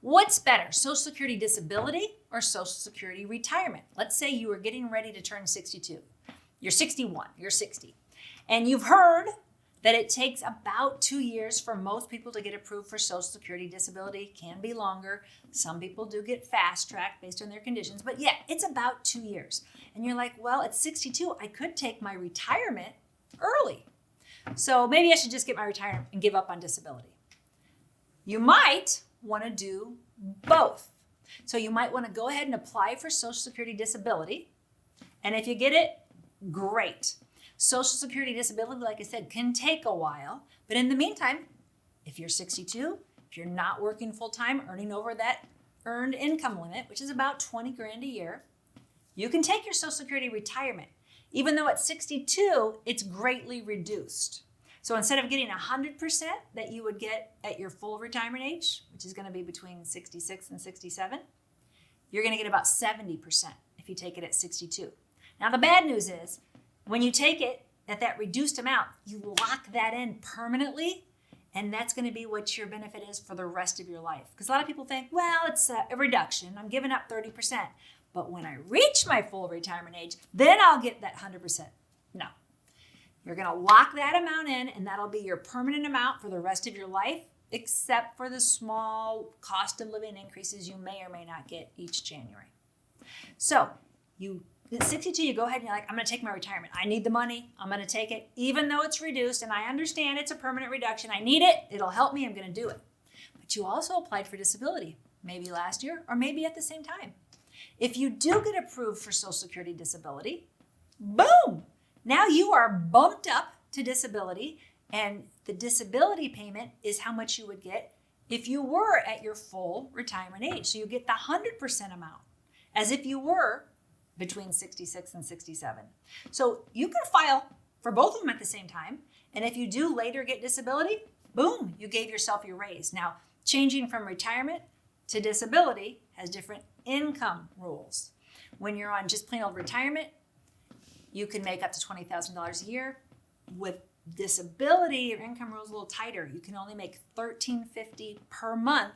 What's better, Social Security disability or Social Security retirement? Let's say you are getting ready to turn 62. You're 61, you're 60. And you've heard that it takes about 2 years for most people to get approved for Social Security disability. Can be longer. Some people do get fast-tracked based on their conditions. But yeah, it's about 2 years. And you're like, well, at 62, I could take my retirement early. So maybe I should just get my retirement and give up on disability. You might want to do both. So you might want to go ahead and apply for Social Security disability. And if you get it, great. Social Security disability, like I said, can take a while. But in the meantime, if you're 62, if you're not working full-time, earning over that earned income limit, which is about 20 grand a year, you can take your Social Security retirement. Even though at 62, it's greatly reduced. So instead of getting 100% that you would get at your full retirement age, which is going to be between 66 and 67, you're going to get about 70% if you take it at 62. Now the bad news is, when you take it at that reduced amount, you lock that in permanently, and that's going to be what your benefit is for the rest of your life. Because a lot of people think, well, it's a reduction. I'm giving up 30%. But when I reach my full retirement age, then I'll get that 100%. No. You're going to lock that amount in, and that'll be your permanent amount for the rest of your life, except for the small cost of living increases you may or may not get each January. So at 62, you go ahead and you're like, I'm going to take my retirement. I need the money. I'm going to take it, even though it's reduced, and I understand it's a permanent reduction. I need it. It'll help me. I'm going to do it. But you also applied for disability, maybe last year or maybe at the same time. If you do get approved for Social Security disability, boom! Now you are bumped up to disability, and the disability payment is how much you would get if you were at your full retirement age. So you get the 100% amount, as if you were between 66 and 67. So you can file for both of them at the same time, and if you do later get disability, boom, you gave yourself your raise. Now, changing from retirement to disability has different income rules. When you're on just plain old retirement, you can make up to $20,000 a year. With disability, your income rule is a little tighter. You can only make $1,350 per month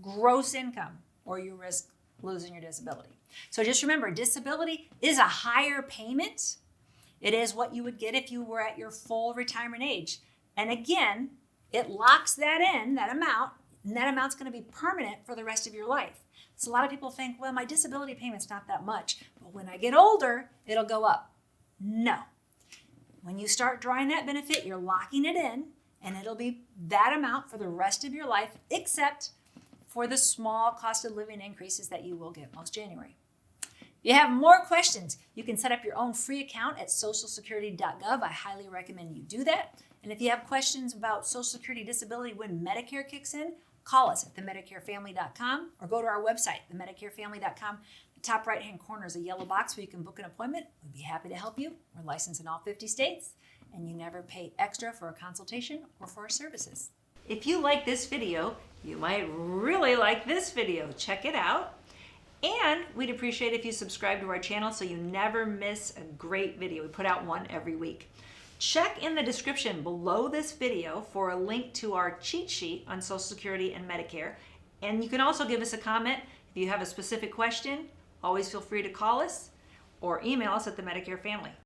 gross income, or you risk losing your disability. So just remember, disability is a higher payment. It is what you would get if you were at your full retirement age. And again, it locks that in, that amount, and that amount's going to be permanent for the rest of your life. So a lot of people think, well, my disability payment's not that much, but when I get older, it'll go up. No. When you start drawing that benefit, you're locking it in, and it'll be that amount for the rest of your life, except for the small cost of living increases that you will get most January. If you have more questions, you can set up your own free account at socialsecurity.gov. I highly recommend you do that. And if you have questions about Social Security disability when Medicare kicks in, call us at themedicarefamily.com or go to our website, themedicarefamily.com. The top right-hand corner is a yellow box where you can book an appointment. We'd be happy to help you. We're licensed in all 50 states, and you never pay extra for a consultation or for our services. If you like this video, you might really like this video. Check it out. And we'd appreciate if you subscribe to our channel so you never miss a great video. We put out one every week. Check in the description below this video for a link to our cheat sheet on Social Security and Medicare. And you can also give us a comment. If you have a specific question, always feel free to call us or email us at the Medicare Family.